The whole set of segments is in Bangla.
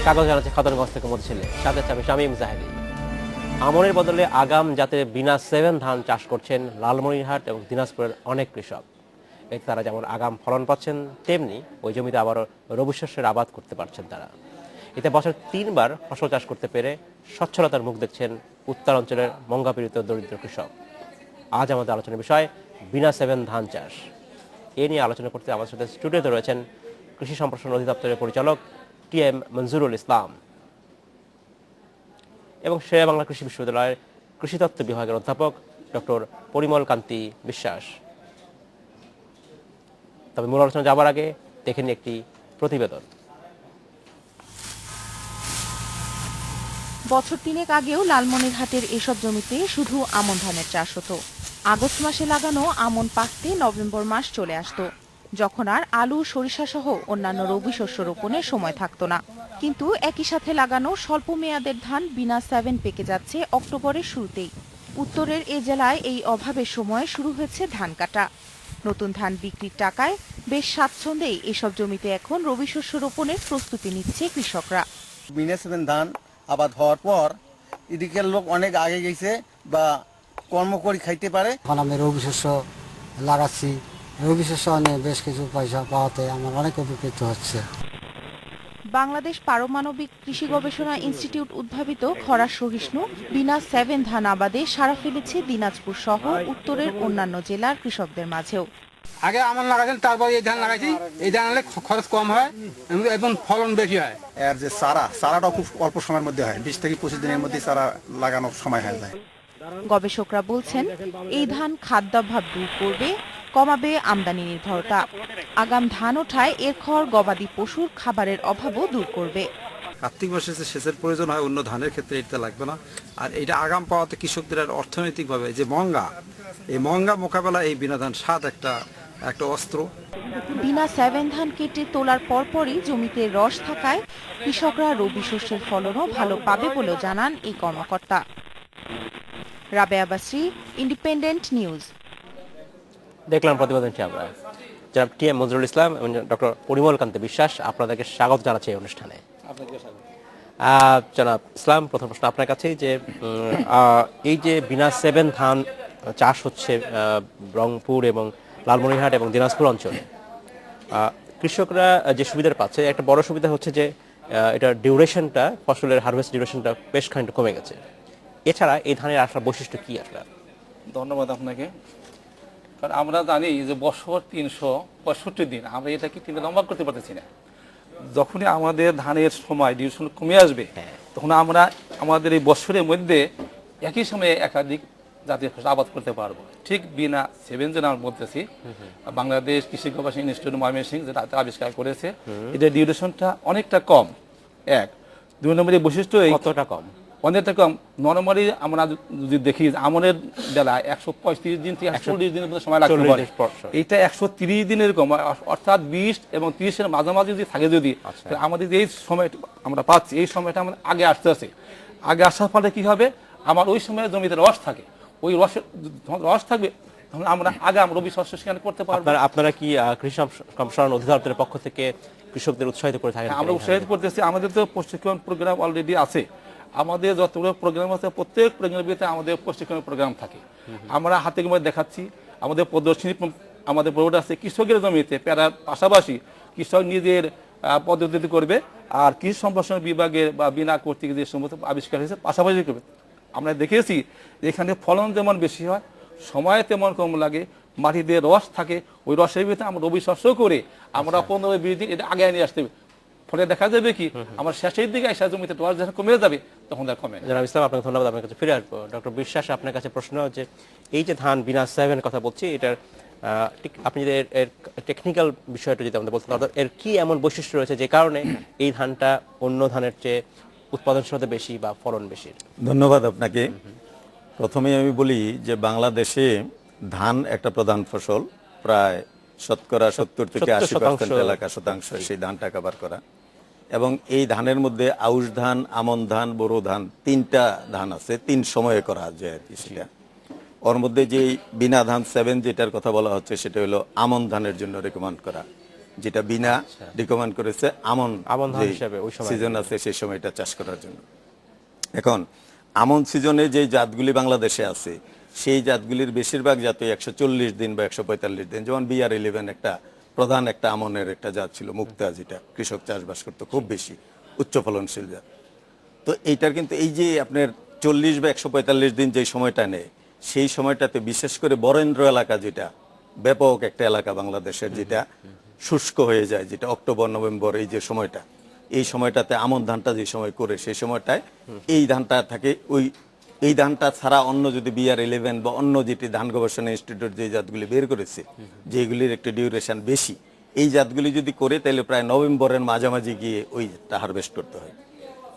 কাগজ জানাচ্ছে খাতুনগঞ্জ থেকে মধ্যে সাথে আমি শামীম জাহেদি। আমনের বদলে আগাম জাতের বিনা 7 ধান চাষ করছেন লালমনিরহাট এবং দিনাজপুরের অনেক কৃষক। এতে তারা যেমন আগাম ফলন পাচ্ছেন, তেমনি ওই জমিতে আবারও রবি শস্যের আবাদ করতে পারছেন তারা। এতে বছর 3 বার ফসল চাষ করতে পেরে সচ্ছলতার মুখ দেখছেন উত্তরাঞ্চলের মঙ্গাপীড়িত দরিদ্র কৃষক। আজ আমাদের আলোচনার বিষয় বিনা 7 ধান চাষ। এ নিয়ে আলোচনা করতে আমাদের সাথে স্টুডিওতে রয়েছেন কৃষি সম্প্রসারণ অধিদপ্তরের পরিচালক টি.এম. মনজুরুল ইসলাম এবং শেরে বাংলা কৃষি বিশ্ববিদ্যালয়ের কৃষিতত্ত্ব বিভাগের অধ্যাপক ডক্টর পরিমল কান্তি বিশ্বাস। তবে মূল আলোচনা যাবার আগে দেখে নিই একটি প্রতিবেদন। বছর 3 আগেও লালমনিরহাটের এসব জমিতে শুধু আমন ধানের চাষ হতো। আগস্ট মাসে লাগানো আমন পাকতে নভেম্বর মাস চলে আসতো, যখন আর আলু, সরিষা সহ অন্যান্য রবি শস্য রোপণের সময় থাকতো না। কিন্তু একই সাথে লাগানো স্বল্প মেয়াদের ধান বিনা 7 পেকে যাচ্ছে অক্টোবরের শুরুতেই। উত্তরের এ জেলায় এই অভাবের সময় শুরু হয়েছে ধান কাটা। নতুন ধান বিক্রির টাকায় বেশ স্বাচ্ছন্দ্যেই এসব জমিতে এখন রবি শস্য রোপণের প্রস্তুতি নিচ্ছে কৃষকরা। বিনা 7 ধান আবাদ হওয়ার পর এদিকের লোক অনেক আগে গেছে বা কর্ম করে খাইতে পারে। এখন আমি রবি শস্য লাগাচ্ছি, রবি শস্য নিয়ে বেশ কিছু পয়সা পাওয়াতে আমার অনেক উপকৃত হচ্ছে। বাংলাদেশ পারমাণবিক কৃষি গবেষণা ইনস্টিটিউট উদ্ভাবিত খরা সহিষ্ণু বিনা 7 ধান আবাদে সাড়া ফেলেছে দিনাজপুর সহ উত্তরের অন্যান্য জেলার কৃষকদের মাঝেও। আগে আমন লাগাইছেন, তারপর এই ধান লাগাইছি। এই ধান হলে খরচ কম হয় এবং ফলন বেশি হয়। এর যে চারাটাও খুব অল্প সময়ের মধ্যে হয়, 20 থেকে 25 দিনের মধ্যে চারা লাগানোর সময় হয়ে যায়। গবেষকরা বলছেন এই ধান খাদ্যাভাব দূর করবে, কমাবে আমদানি নির্ভরতা। আগাম ধান ওঠায় এর খড় গবাদি পশুর খাবারের অভাবও দূর করবে। কার্তিক মাসে যে সেচের প্রয়োজন হয় অন্য ধানের ক্ষেত্রে এটা লাগবে না। আর এটা আগাম পাওয়াতে কৃষকদের আর অর্থনৈতিকভাবে যে এই মহঙ্গা মোকাবেলা এই বিনা ধান স্বাদ একটা অস্ত্র। বিনা 7 ধান কেটে তোলার পরপরই জমিতে রস থাকায় কৃষকরা রবি শস্যের ফলনও ভালো পাবে বলেও জানান এই কর্মকর্তা। Rabeya Basri, independent news. দেখলাম প্রতিবেদনটি আমরা। জনাব টি.এম. মনজুরুল ইসলাম এবং ডক্টর পরিমল কান্তি বিশ্বাস, আপনাদেরকে স্বাগত জানাচ্ছি এই অনুষ্ঠানে। জনাব ইসলাম, প্রথম প্রশ্ন আপনার কাছেই যে এই যে বিনা 7 ধান চাষ হচ্ছে রংপুর এবং লালমনিরহাট এবং দিনাজপুর অঞ্চলে, কৃষকরা যে সুবিধা পাচ্ছে, একটা বড় সুবিধা হচ্ছে যে এটা ডিউরেশনটা, ফসলের হারভেস্ট ডিউরেশনটা বেশ খানিকটা কমে গেছে। এছাড়া এই ধানের আসার বৈশিষ্ট্য কি আসলে? ধন্যবাদ আপনাকে। কারণ আমরা জানি যে বছর 365 দিন, আমরা এটাকে কিন্তু লম্বা করতে পারতেছি না। যখনই আমাদের ধানের সময় ডিউরেশন কমে আসবে, তখন আমরা আমাদের এই বছরের মধ্যে একই সময়ে একাধিক জাতীয় ফসল আবাদ করতে পারবো। ঠিক বিনা 7 যে আমরা বলতেছি, বাংলাদেশ কৃষি গবেষণা ইনস্টিটিউট ময়মনসিংহ যেটা আবিষ্কার করেছে, এটার ডিউরেশনটা অনেকটা কম। 1 2 নম্বরের বৈশিষ্ট্য কতটা কম? অনেকটা কম। নরমালি আমরা যদি দেখি আমনের বেলায় 135 দিন থেকে 140 দিনের মধ্যে সময় লাগতে পারে, এইটা 130 দিনের কম, অর্থাৎ 20 এবং 30-এর মাঝামাঝি যদি থাকে, যদি আমাদের এই সময় আমরা পাচ্ছি, এই সময়টা আমাদের আগে আসতে আছে। আগে আসার ফলে কি হবে, আমার ওই সময় জমিতে রস থাকে, ওই রস থাকবে, তখন আমরা আগাম রবি শস্য সেখানে করতে পারবো। আপনারা কি কৃষি সম্প্রসারণ অধিদপ্তরের পক্ষ থেকে কৃষকদের উৎসাহিত করে থাকেন? আমরা উৎসাহিত করতেছি। আমাদের তো প্রশিক্ষণ প্রোগ্রাম অলরেডি আছে। আমাদের যতগুলো প্রোগ্রাম আছে, প্রত্যেক প্রোগ্রামে আমাদের প্রশিক্ষণের প্রোগ্রাম থাকে। আমরা হাতে গোনা দেখাচ্ছি, আমাদের প্রদর্শনী, আমাদের বোর্ড আছে। কৃষকের জমিতে প্যারার পাশাপাশি কৃষক নিজের পদ্ধতি করবে, আর কৃষি সম্প্রসারণ বিভাগের বা বিনা কর্তৃক যে সমস্ত আবিষ্কার হয়েছে পাশাপাশি করবে। আমরা দেখেছি এখানে ফলন যেমন বেশি হয়, সময় তেমন কম লাগে, মাটিতে রস থাকে, ওই রসের ভিতরে আমরা রবি শস্য করে আমরা 15-20 দিন এটা আগে নিয়ে আসতে হবে। ফলে দেখা যাবে কি, আমার শেষের দিকে এসে জমিতে রস যখন কমে যাবে, তখন তার কমে। জনাব ইসলাম, আপনাকে ধন্যবাদ। আপনার কাছে ফিরে আসবো। ডক্টর বিশ্বাস, আপনার কাছে প্রশ্ন হচ্ছে, এই যে ধান বিনা 7 কথা বলছি, এটার আপনি যদি এর টেকনিক্যাল বিষয়টা যদি আমাদের বলতেন, অর্থাৎ এর কি এমন বৈশিষ্ট্য রয়েছে যে কারণে এই ধানটা অন্য ধানের চেয়ে উৎপাদনশীলতা বেশি বা ফলন বেশি? ধন্যবাদ আপনাকে। প্রথমে আমি বলি যে বাংলাদেশে ধান একটা প্রধান ফসল, প্রায় শতকরা 70 থেকে 80% এলাকা শতাংশ সেই ধানটা কভার করা। এবং এই ধানের মধ্যে আউশ ধান, আমন ধান, বোরো ধান, 3টা ধান আছে, 3 সময়ে করা যায় আর কি। সেটা ওর মধ্যে যে বিনা ধান 7 যেটার কথা বলা হচ্ছে, সেটা হলো আমন ধানের জন্য রেকমেন্ড করা। যেটা বিনা রিকমেন্ড করেছে আমন আমন ধান হিসেবে ওই সময় সিজন আছে সেই সময়টা চাষ করার জন্য। এখন আমন সিজনে যে জাতগুলি বাংলাদেশে আছে সেই জাতগুলির বেশিরভাগ জাতই 140 দিন বা 145 দিন, যেমন BR11 একটা প্রধান একটা আমনের একটা জাত ছিল, মুক্তা, যেটা কৃষক চাষবাস করতো খুব বেশি উচ্চ ফলনশীল জাত। তো এইটার কিন্তু এই যে আপনার 40 বা 145 দিন যে সময়টা নেয়, সেই সময়টাতে বিশেষ করে বরেন্দ্র এলাকা, যেটা ব্যাপক একটা এলাকা বাংলাদেশের, যেটা শুষ্ক হয়ে যায়, যেটা অক্টোবর নভেম্বর এই যে সময়টা, এই সময়টাতে আমন ধানটা যে সময় করে সেই সময়টায় এই ধানটা থাকে। এই ধানটা ছাড়া অন্য যদি BR11 বা অন্য যেটি ধান গবেষণা ইনস্টিটিউট যে জাতগুলি বের করেছে, যেগুলির একটি ডিউরেশন বেশি, এই জাতগুলি যদি করে তাহলে প্রায় নভেম্বরের মাঝামাঝি গিয়ে ওইটা হারভেস্ট করতে হয়।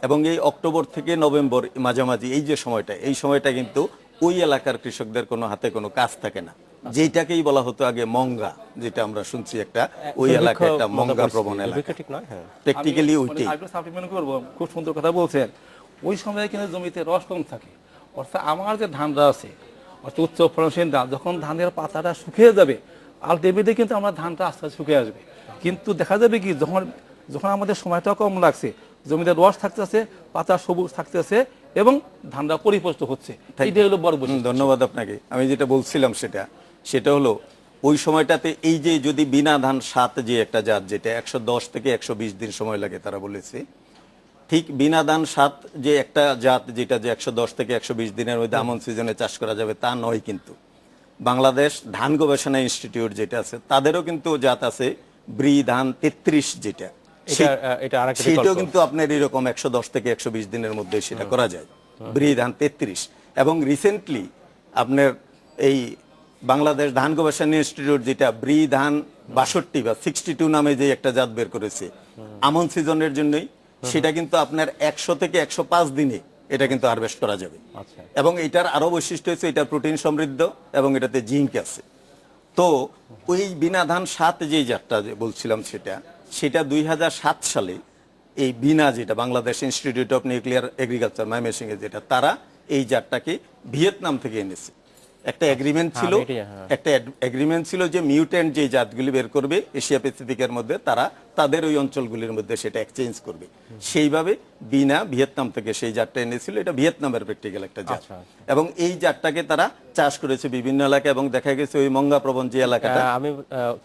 এবং এই অক্টোবর থেকে নভেম্বর মাঝামাঝি এই যে সময়টা, এই সময়টা কিন্তু ওই এলাকার কৃষকদের কোনো হাতে কোনো কাজ থাকে না, যেটাকেই বলা হতো আগে মঙ্গা, যেটা আমরা শুনছি একটা ওই এলাকায় একটা মঙ্গা প্রবণ এলাকা। ঠিক নয়? হ্যাঁ, প্র্যাকটিক্যালি ওইটাই। সাপ্লিমেন্ট করবো, খুব সুন্দর কথা বলছেন। ওই সময় কিন্তু জমিতে রস কম থাকে, অর্থাৎ আমার যে ধানটা আছে অর্থাৎ উচ্চ ফলনশীল ধান, যখন ধানের পাতাটা শুকিয়ে যাবে আলটিমেটলি কিন্তু আমার ধানটা আস্তে আস্তে শুকিয়ে আসবে। কিন্তু দেখা যাবে কি, যখন আমাদের সময়টা কম লাগছে, জমিতে রস থাকতেছে, পাতা সবুজ থাকতেছে এবং ধানটা পরিপুষ্ট হচ্ছে। এটাই হলো বড় বৈশিষ্ট্য। ধন্যবাদ আপনাকে। আমি যেটা বলছিলাম সেটা হলো ওই সময়টাতে এই যে যদি বিনা ধান 7 যে একটা জাত, যেটা 110 থেকে 120 দিন সময় লাগে তারা বলেছে, ঠিক বিনা ধান 7 যে একটা জাত, যেটা যে 110 থেকে 120 দিনের মধ্যে আমন সিজনে চাষ করা যাবে তা নয়। কিন্তু বাংলাদেশ ধান গবেষণা ইনস্টিটিউট যেটা আছে, তাদেরও কিন্তু জাত আছে ব্রি ধান 33, যেটা এটা আরেকটা সেটাও কিন্তু আপনার এরকম 110 থেকে 120 দিনের মধ্যে সেটা করা যায়, ব্রি ধান 33। এবং রিসেন্টলি আপনার এই বাংলাদেশ ধান গবেষণা ইনস্টিটিউট যেটা ব্রি ধান 62 বা 62 নামে যে একটা জাত বের করেছে আমন সিজনের জন্যই, সেটা কিন্তু আপনার 100 থেকে 105 দিনে এটা কিন্তু হারভেস্ট করা যাবে। এবং এটার আরো বৈশিষ্ট্য হচ্ছে এটা প্রোটিন সমৃদ্ধ এবং এটাতে জিঙ্ক আছে। তো ওই বিনা ধান 7 যে জাতটা যে বলছিলাম সেটা 2007 সালে এই বিনা, যেটা Bangladesh institute of nuclear agriculture ময়মনসিংহে, যেটা তারা এই জাতটাকে ভিয়েতনাম থেকে এনেছে। একটা এগ্রিমেন্ট ছিল যে মিউট্যান্ট যে জাতগুলি বের করবে এশিয়া প্যাসিফিকের মধ্যে, তারা তাদের ওই অঞ্চলগুলির মধ্যে সেটা এক্সচেঞ্জ করবে। সেইভাবে বিনা ভিয়েতনাম থেকে সেই জাতটা এনেছিল। এটা ভিয়েতনামের প্র্যাকটিক্যাল একটা জাত। এবং এই জাতটাকে তারা চাষ করেছে বিভিন্ন এলাকায়, এবং দেখা গেছে ওই মঙ্গা প্রবণ যে এলাকাটা, আমি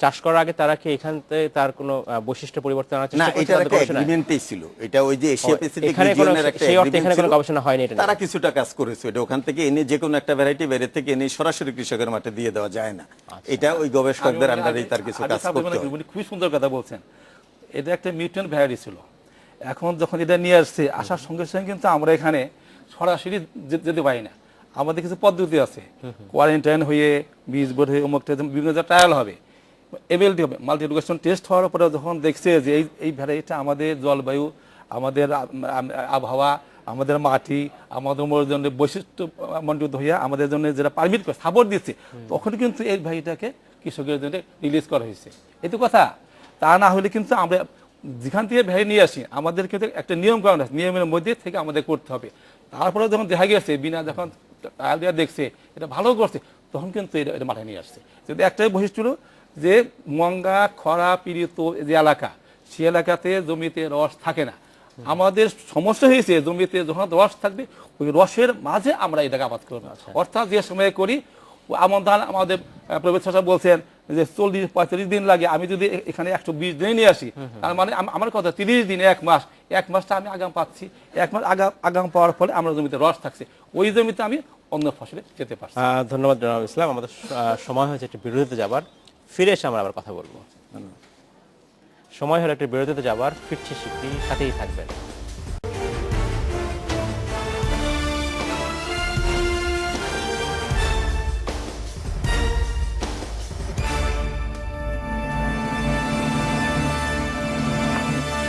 চাষ করার আগে তারা কি এখান থেকে তার কোনো বৈশিষ্ট্য পরিবর্তন আনার চেষ্টা না, করেছে? এটা একটা এগ্রিমেন্টই ছিল। এটা ওই যে এশিয়া প্যাসিফিক রিজিয়নের একটা সেই অর্থে এখানে কোনো গবেষণা হয়নি। এটা তারা কিছুটা কাজ করেছে। এটা ওখান থেকে এনে যে কোনো একটা ভ্যারাইটি বাইরে থেকে এনে সরাসরি কৃষকের মাঠে দিয়ে দেওয়া যায় না। এটা ওই গবেষকদের আন্ডারেই তার কিছু কাজ করতে হয়। খুবই সুন্দর কথা বলছেন। এটা একটা মিউট্যান্ট ভ্যারাইটি ছিল। এখন যখন এটা নিয়ে আসছে, আসার সঙ্গে সঙ্গে কিন্তু আমরা এখানে সরাসরি যেতে পারি না। আমাদের কিছু পদ্ধতি আছে, কোয়ারেন্টাইন হয়ে, বীজ বোর্ড হয়ে, অমুক বিভিন্ন ট্রায়াল হবে, এবিএলটি হবে, মাল্টি এডুকেশন টেস্ট হওয়ার পরে যখন দেখছে যে এই ভ্যারাইটিটা আমাদের জলবায়ু, আমাদের আবহাওয়া, আমাদের মাটি, আমাদের জন্য বৈশিষ্ট্য মণ্ডিত হইয়া আমাদের জন্য যেটা পারমিট করে সাপোর্ট দিচ্ছে, তখন কিন্তু এই ভ্যারাইটিটাকে কৃষকের জন্য রিলিজ করা হয়েছে। এই তো কথা। তা না হলে কিন্তু আমরা যেখান থেকে ভ্যারাইটি নিয়ে আসি, আমাদের কিন্তু একটা নিয়ম কারণ আছে, নিয়মের মধ্যে থেকে আমাদের করতে হবে। তারপরে যখন দেখা গেছে বিনা যখন ট্রায়াল দেওয়া দেখছে এটা ভালো করছে, তখন কিন্তু এটা মাথায় নিয়ে আসছে। যদি একটাই বৈশিষ্ট্য হলো যে মঙ্গা, খরা পীড়িত যে এলাকা, সে এলাকাতে জমিতে রস থাকে না। আমাদের সমস্যা হয়েছে জমিতে যখন রস থাকবে ওই রসের মাঝে আমরা এটাকে আবাদ করবো। অর্থাৎ যে সময় করি আমন ধান, আমাদের প্রফেসর সাহেব বলছেন যে 40-45 দিন লাগে, আমি যদি এখানে 120 দিনে নিয়ে আসি, তার মানে আমার কথা 30 দিন, 1 মাস, 1 মাসটা আমি আগাম পাচ্ছি। 1 মাস আগাম পাওয়ার ফলে আমরা জমিতে রস থাকছে, ওই জমিতে আমি অন্য ফসলে যেতে পারছি। ধন্যবাদ জনাব ইসলাম। আমাদের সময় হয়েছে একটি বিরতিতে যাবার, ফিরে এসে আমরা আবার কথা বলবো। সময় হলো একটি বিরতিতে যাবার, ফিরছি শিগগিরই, সাথেই থাকবেন।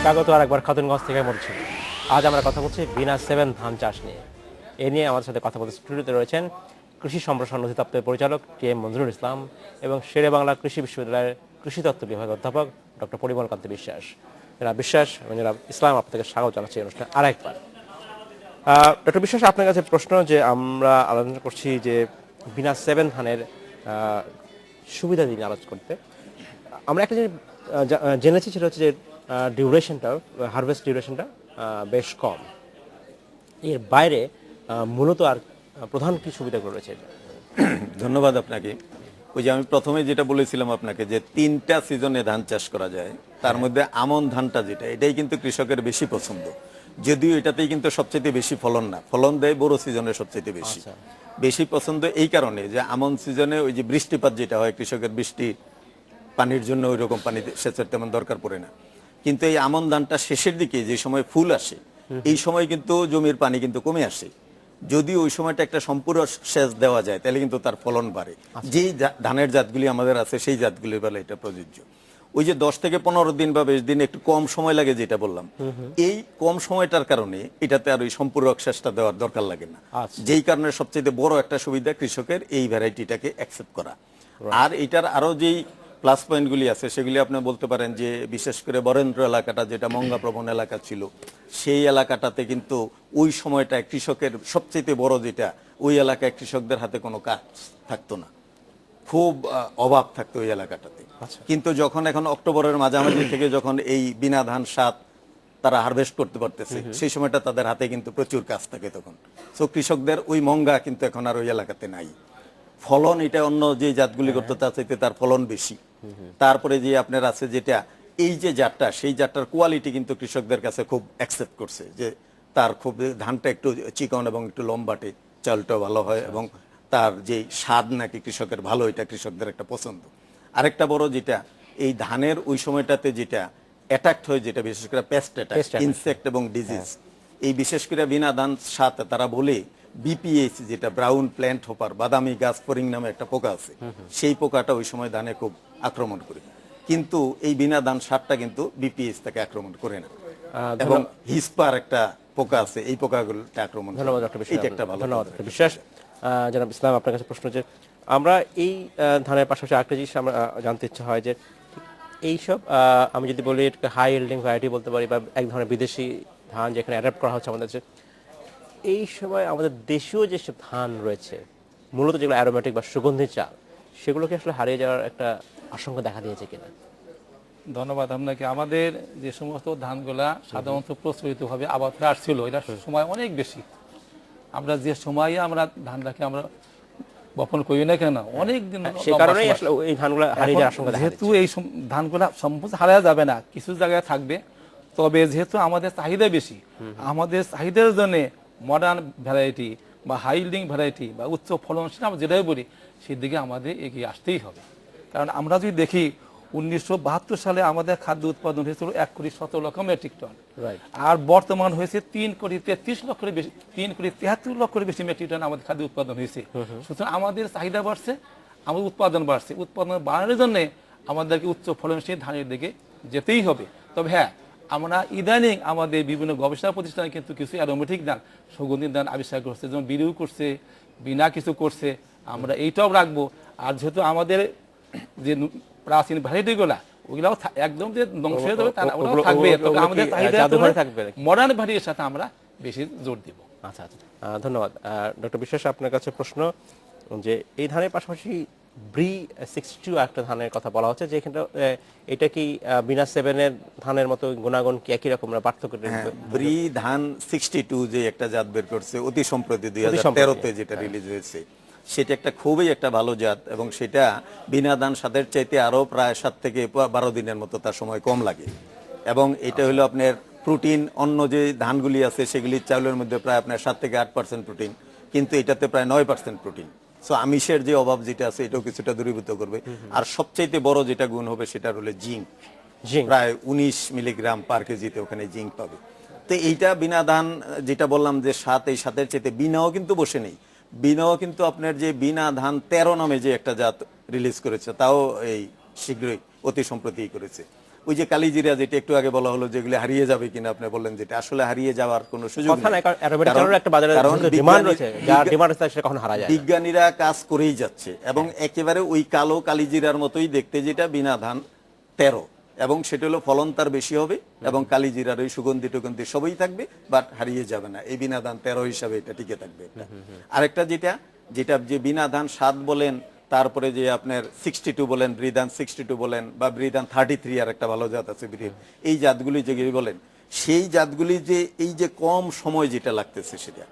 স্বাগত আরেকবার খাতুনগঞ্জ থেকে বলছি। আজ আমরা কথা বলছি বিনা 7 ধান চাষ নিয়ে। এ নিয়ে আমাদের সাথে কথা বলতে স্টুডিওতে রয়েছেন কৃষি সম্প্রসারণ অধিদপ্তরের পরিচালক TM মঞ্জুরুল ইসলাম এবং শেরে বাংলা কৃষি বিশ্ববিদ্যালয়ের কৃষিতত্ত্ব বিভাগের অধ্যাপক ডক্টর পরিমল কান্তি বিশ্বাস। জনাব বিশ্বাস এবং জনাব ইসলাম, আপনাকে স্বাগত জানাচ্ছি এই অনুষ্ঠানে আরেকবার। ডক্টর বিশ্বাস, আপনার কাছে প্রশ্ন, যে আমরা আলোচনা করছি যে বিনা 7 ধানের সুবিধা নিয়ে আলোচনা করতে, আমরা একটা জিনিস জেনেছি সেটা হচ্ছে যে ডিউরেশনটা, হারভেস্ট ডিউরেশনটা বেশ কম। এর বাইরে মূলত আর প্রধান কি সুবিধাগুলো রয়েছে? ধন্যবাদ আপনাকে। ওই যে আমি প্রথমে যেটা বলেছিলাম আপনাকে যে 3টা সিজনে ধান চাষ করা যায়, তার মধ্যে আমন ধানটা যেটা, এটাই কিন্তু কৃষকের বেশি পছন্দ। যদিও এটাতেই কিন্তু সবচেয়ে বেশি ফলন না, ফলন দেয় বড় সিজনে সবচেয়ে বেশি। বেশি পছন্দ এই কারণে যে আমন সিজনে ওই যে বৃষ্টিপাত যেটা হয়, কৃষকের বৃষ্টি পানির জন্য ওই রকম পানি সেচের তেমন দরকার পড়ে না। কিন্তু এই আমন ধানটা শেষের দিকে যে সময় ফুল আসে, এই সময় কিন্তু জমির পানি কিন্তু কমে আসে। যদি ওই সময়টা একটা সম্পূর্ণ সেচ দেওয়া যায় তাহলে কিন্তু তার ফলন বাড়ে। যেই ধানের জাতগুলি আমাদের আছে সেই জাতগুলির বেলা এটা প্রযোজ্য। ওই যে 10 থেকে 15 দিন বা 20 দিন একটু কম সময় লাগে যেটা বললাম, এই কম সময়টার কারণে এটাতে আর ওই সম্পূরক সেচটা দেওয়ার দরকার লাগে না। যেই কারণে সবচেয়ে বড় একটা সুবিধা কৃষকের এই ভ্যারাইটিটাকে অ্যাকসেপ্ট করা। আর এটার আরো যেই প্লাস পয়েন্টগুলি আছে সেগুলি আপনি বলতে পারেন যে বিশেষ করে বরেন্দ্র এলাকাটা যেটা মঙ্গা প্রবণ এলাকা ছিল, সেই এলাকাটাতে কিন্তু ওই সময়টা কৃষকের সবচেয়ে বড় যেটা, ওই এলাকায় কৃষকদের হাতে কোনো কাজ থাকতো না, খুব অভাব থাকতো ওই এলাকাটাতে। কিন্তু যখন এখন অক্টোবরের মাঝামাঝি থেকে যখন এই বিনা ধান সাত তারা হারভেস্ট করতে পারতেছে, সেই সময়টা তাদের হাতে কিন্তু প্রচুর কাজ থাকে তখন। সো কৃষকদের ওই মঙ্গা কিন্তু এখন আর ওই এলাকাতে নাই। ফলন এটা অন্য যে জাতগুলি করতে তার চাইতে তার ফলন বেশি। তারপরে যে আপনার আছে যেটা এই যে জাতটা, সেই জাতটার কোয়ালিটি কিন্তু কৃষকদের কাছে খুব অ্যাকসেপ্ট করছে, যে তার খুব ধানটা একটু চিকন এবং একটু লম্বাটে, চালটাও ভালো হয় এবং তার যে স্বাদ নাকি কৃষকের ভালো, এটা কৃষকদের একটা পছন্দ। আরেকটা বড় যেটা এই ধানের ওই সময়টাতে যেটা অ্যাটাক্ট হয়, যেটা বিশেষ করে পেস্ট অ্যাটাক, ইনসেক্ট এবং ডিজিজ, এই বিশেষ করে বিনা ধান সাথে তারা বলে বিপিএস যেটা ব্রাউন প্ল্যান্ট হোপার, বাদামি গাছ ফরিং নামে একটা পোকা আছে, সেই পোকাটা ওই সময় ধানে খুব আক্রমণ করে। কিন্তু এই বিনা ধান সারটা কিন্তু বিপিএস তাকে আক্রমণ করে না, এবং হিসপার একটা পোকা আছে, এই পোকাগুলোটা আক্রমণ করে। ধন্যবাদ ডক্টর বিশ্বাস। এটা একটা ভালো। ধন্যবাদ ডক্টর বিশ্বাস। জনাব ইসলাম, আপনার কাছে প্রশ্ন যে আমরা এই ধানের পাশাপাশি আরেকটা জিনিস আমরা জানতে ইচ্ছা হয় যে এইসব আমি যদি বলি হাই ইল্ডিং ভ্যারাইটি বলতে পারি, বা এক ধরনের বিদেশি ধান যেখানে অ্যাডাপ্ট করা হচ্ছে আমাদের, এই সময় আমাদের দেশীয় যেসব ধান রয়েছে মূলত যেগুলো অ্যারোমেটিক বা সুগন্ধি চাল, সেগুলোকে আসলে হারিয়ে যাওয়ার একটা আশঙ্কা দেখা দিয়েছে কিনা? ধন্যবাদ আপনাকে। আমাদের যে সমস্ত ধানগুলা সাধারণত প্রচলিতভাবে আবাদ হয়ে আসছিল, এটা সময় অনেক বেশি। আমরা যে সময়ে আমরা ধানটাকে আমরা বপন করি না কেন, অনেক দিন, সেই কারণেই আসলে এই ধানগুলো হারিয়ে যাওয়ার আশঙ্কা দেখা যেহেতু এই ধানগুলা সম্পূর্ণ হারানো যাবে না, কিছু জায়গায় থাকবে। তবে যেহেতু আমাদের চাহিদা বেশি, আমাদের চাহিদার জন্য মডার্ন ভ্যারাইটি বা হাই ইল্ডিং ভ্যারাইটি বা উচ্চ ফলনশীল আমরা যেটাই বলি, সেদিকে আমাদের এগিয়ে আসতেই হবে। কারণ আমরা যদি দেখি 1972 সালে আমাদের খাদ্য উৎপাদন হয়েছিল 1,17,00,000 মেট্রিক টন, আর বর্তমান হয়েছে 3,33,00,000 বেশি, 3,73,00,000 বেশি মেট্রিক টন আমাদের খাদ্য উৎপাদন হয়েছে। সুতরাং আমাদের চাহিদা বাড়ছে, আমাদের উৎপাদন বাড়ছে। উৎপাদন বাড়ানোর জন্য আমাদেরকে উচ্চ ফলনশীল ধানের দিকে যেতেই হবে। তবে হ্যাঁ, আমরা ইদানিং আমাদের বিভিন্ন গবেষণা প্রতিষ্ঠানে কিন্তু কিছু অ্যারোমেটিক ধান, সুগন্ধি ধান আবিষ্কার করছে, যেমন বিরিউ করছে, বিনা কিছু করছে, আমরা এইটাও রাখবো। আর যেহেতু আমাদের যে প্রাচীন ভ্যারাইটিগুলা, ওইগুলাও একদম যে ধ্বংস হয়ে যাবে তারা ওটাও থাকবে, তবে আমাদের চাহিদা মডার্ন ভ্যারাইটির সাথে আমরা বেশি জোর দিব। আচ্ছা আচ্ছা, ধন্যবাদ ডক্টর বিশ্বাস। আপনার কাছে প্রশ্ন যে এই ধানের পাশাপাশি ব্রি 62 একটা ধানের কথা বলা হচ্ছে, যে এখানটা এটা কি বিনা 7-এর ধানের মতো গুণাগুণ কি একই রকম, পার্থক্য? ব্রি ধান 62 যে একটা জাত বের করছে অতি সম্প্রতি 2013-তে যেটা রিলিজ হয়েছে, সেটা একটা খুবই একটা ভালো জাত, এবং সেটা বিনা ধান সাদের চাইতে আরো প্রায় 7 থেকে 12 দিনের মতো তার সময় কম লাগে। এবং এটা হলো আপনার প্রোটিন, অন্য যে ধানগুলি আছে সেগুলি চাউলের মধ্যে প্রায় আপনার 7 থেকে 8% প্রোটিন, কিন্তু এটাতে প্রায় 9% প্রোটিন। সো আমিষের যে অভাব যেটা আছে এটাও কিছুটা দূরীভূত করবে। আর সবচাইতে বড় যেটা গুণ হবে সেটা হলো জিঙ্ক, প্রায় 19 মিলিগ্রাম পার কেজিতে ওখানে জিঙ্ক পাবে। তো এইটা বিনা ধান যেটা বললাম যে সাত, এই সাতের চাইতে বিনাও কিন্তু বসে নেই। বিনাও কিন্তু আপনার যে বিনা ধান 13 নামে যে একটা জাত রিলিজ করেছে, তাও এই শীঘ্রই অতি সম্প্রতি করেছে। ওই যে কালিজিরা যেটা একটু আগে বলা হলো, যেগুলো হারিয়ে যাবে কিনা আপনি বললেন, যেটা আসলে হারিয়ে যাওয়ার কোনো সুযোগ নেই, বিজ্ঞানীরা কাজ করেই যাচ্ছে। এবং একেবারে ওই কালো কালিজিরার মতোই দেখতে, যেটা বিনা ধান 13, এবং সেটা হলো ফলন তার বেশি হবে এবং কালিজিরার ওই সুগন্ধি টুগন্ধি সবই থাকবে, বাট হারিয়ে যাবে না। এই বিনা ধান 13 হিসাবে এটা টিকে থাকবে। আরেকটা যেটা যে বিনা ধান 7 বলেন তারপরে যে আপনার 62 বলেন, ব্রিদান 62 বলেন, বা ব্রিদান 33 আর একটা ভালো জাত আছে ব্রিড, এই জাতগুলি যেগুলি বলেন, সেই জাতগুলি যে এই যে কম সময় যেটা লাগতেছে সেটা,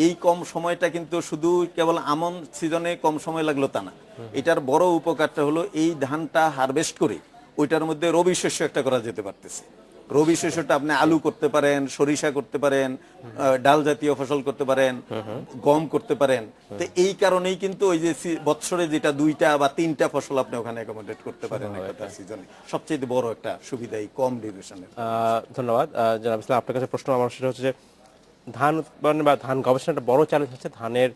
এই কম সময়টা কিন্তু শুধু কেবল আমন সিজনে কম সময় লাগলো তা না, এটার বড় উপকারটা হলো এই ধানটা হারভেস্ট করে ওইটার মধ্যে রবি শস্য একটা করা যেতে পারতেছে। রবি শস্যটা আপনি আলু করতে পারেন, সরিষা করতে পারেন, ডাল জাতীয় ফসল করতে পারেন, গম করতে পারেন। তো এই কারণেই কিন্তু ওই যে বৎসরে যেটা 2টা বা 3টা ফসল আপনি ওখানে অ্যাকোমোডেট করতে পারেন একটা সিজনে, সবচেয়ে বড় একটা সুবিধা এই কম ডিউরেশনের। ধন্যবাদ জনাব ইসলাম। আপনার কাছে প্রশ্ন আমার সেটা হচ্ছে যে ধান উৎপাদন বা ধান গবেষণার একটা বড় চ্যালেঞ্জ হচ্ছে ধানের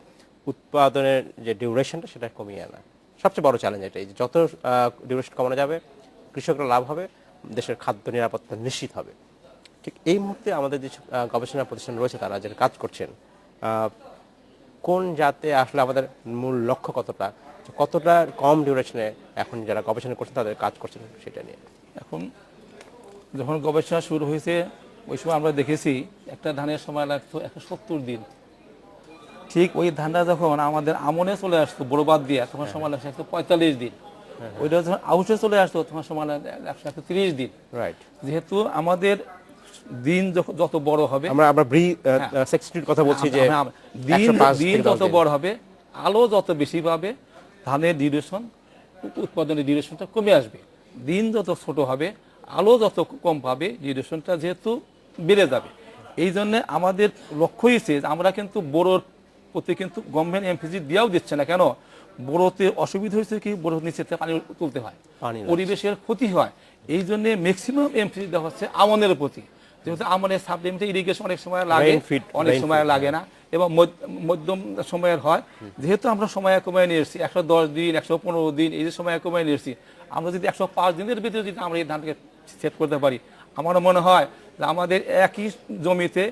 উৎপাদনের যে ডিউরেশনটা সেটা কমিয়ে আনা। সবচেয়ে বড় চ্যালেঞ্জ এটাই যে যত ডিউরেশন কমানো যাবে কৃষকরা লাভ হবে, দেশের খাদ্য নিরাপত্তা নিশ্চিত হবে। ঠিক এই মুহূর্তে আমাদের যে গবেষণা প্রতিষ্ঠান রয়েছে তারা যেটা কাজ করছেন, কোন জাতে আসলে আমাদের মূল লক্ষ্য কতটা কম ডিউরেশনে এখন যারা গবেষণা করছেন তাদের কাজ করছেন সেটা নিয়ে? এখন যখন গবেষণা শুরু হয়েছে ওই সময় আমরা দেখেছি একটা ধানের সময় লাগতো 170 দিন। ঠিক ওই ধানটা যখন আমাদের আমনে চলে আসতো বড়বাদ দিয়ে, তখন সময় লাগছে 145 দিন। ওইটা যখন আউশে চলে আসতো তখন সময় লাগছে 130 দিন। রাইট। যেহেতু আমাদের দিন যত বড় হবে, আমরা সেক্সটির কথা বলছি যে দিন যত বড় হবে, আলো যত বেশি পাবে, ধানের ডিউরেশন, উৎপাদনের ডিউরেশনটা কমে আসবে। দিন যত ছোট হবে, আলো যত কম পাবে, ডিউরেশনটা যেহেতু বেড়ে যাবে। এই জন্য আমাদের লক্ষ্য হয়েছে আমরা কিন্তু বোরোর প্রতি কিন্তু গভর্নমেন্ট এমপিজি দেওয়াও দিচ্ছে না। কেন? বোরোতে অসুবিধা হয়েছে কি, বোরোর নিচে পানি তুলতে হয়, পরিবেশের ক্ষতি হয়। এই জন্য ম্যাক্সিমাম এমপিজি দেওয়া হচ্ছে আমনের প্রতি। যেহেতু আমনের সাপ্লিমেন্টে ইরিগেশন অনেক সময় লাগে, অনেক সময় লাগে না, এবং মধ্যম সময়ের হয়। যেহেতু আমরা সময় কমায় নিয়ে এসেছি 110 দিন, 115 দিন, এই যে সময় কমায় নিয়ে এসেছি, আমরা যদি 105 দিনের ভিতরে যদি আমরা এই ধানকে সেট করতে পারি, আমার মনে হয় যে আমাদের একই জমিতে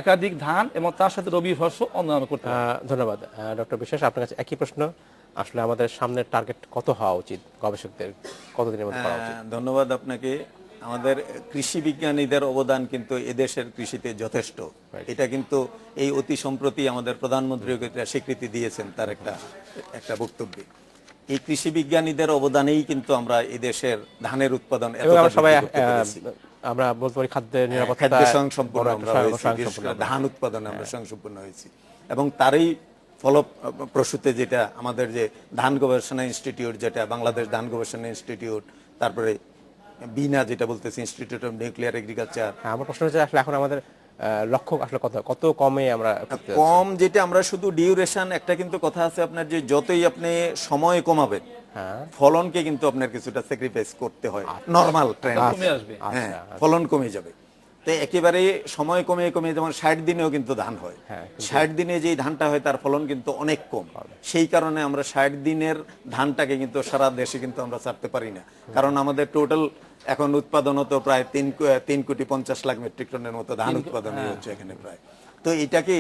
একাধিক ধান এবং তার সাথে রবি শস্য অন্যান্য করতে হবে। ধন্যবাদ ডক্টর বিশ্বাস। আপনার কাছে একই প্রশ্ন, আসলে আমাদের সামনের টার্গেট কত হওয়া উচিত, গবেষকদের কতদিনের মধ্যে করা উচিত? ধন্যবাদ আপনাকে। আমাদের কৃষি বিজ্ঞানীদের অবদান কিন্তু এদেশের কৃষিতে যথেষ্ট। এটা কিন্তু এই অতি সম্প্রতি আমাদের প্রধানমন্ত্রী স্বীকৃতি দিয়েছেন তার একটা বক্তব্যে। এই কৃষি বিজ্ঞানীদের অবদানেই কিন্তু আমরা এই দেশের ধানের উৎপাদন সবাই আমরা বলতে পারি খাদ্যের নিরাপত্তা, খাদ্য স্বয়ংসম্পূর্ণ আমরা হয়েছি, বিশেষ করে ধান উৎপাদনে আমরা স্বয়ংসম্পূর্ণ হয়েছি। এবং তারই ফলপ্রসূতে যেটা আমাদের যে ধান গবেষণা ইনস্টিটিউট, যেটা বাংলাদেশ ধান গবেষণা ইনস্টিটিউট, তারপরে বিনা যেটা বলতেছি ইনস্টিটিউট অফ নিউক্লিয়ার এগ্রিকালচার। আমার প্রশ্ন হচ্ছে আসলে এখন আমাদের লক্ষ্য আসলে কত কমে আমরা কম, যেটা আমরা শুধু ডিউরেশন, একটা কিন্তু কথা আছে আপনার যে যতই আপনি সময় কমাবেন ফলনকে কিন্তু আপনার কিছুটা স্যাক্রিফাইস করতে হয়, নরমাল ট্রেন্ড কমে আসবে। হ্যাঁ, ফলন কমে যাবে। তো একেবারে সময় কমে যেমন 60 দিনেও কিন্তু ধান হয়, 60 দিনে যেই ধানটা হয় তার ফলন কিন্তু অনেক কম। সেই কারণে আমরা 60 দিনের ধানটাকে কিন্তু সারা দেশে কিন্তু আমরা ছাড়তে পারি না, কারণ আমাদের টোটাল এখন উৎপাদন তো প্রায় 3,50,00,000 মেট্রিক টনের মতো ধান উৎপাদন হচ্ছে এখানে প্রায়। তো এটাকে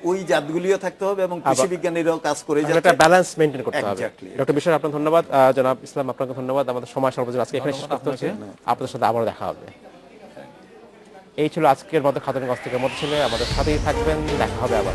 ওই জাতগুলিও থাকতে হবে এবং কৃষি বিজ্ঞানীরাও কাজ করে যাচ্ছে, একটা ব্যালেন্স মেইনটেইন করতে হবে। Exactly. ডক্টর বিশ্বাস আপনাকে ধন্যবাদ, জনাব ইসলাম আপনাকে ধন্যবাদ। আমাদের সময় সর্বজন আজকে এখানে শেষ করতে হচ্ছে, আপনাদের সাথে আবার দেখা হবে। এই ছিল আজকের মতো খাদ্য নিউজ থেকে মতো ছিল, আমাদের সাথেই থাকবেন, দেখা হবে আবার।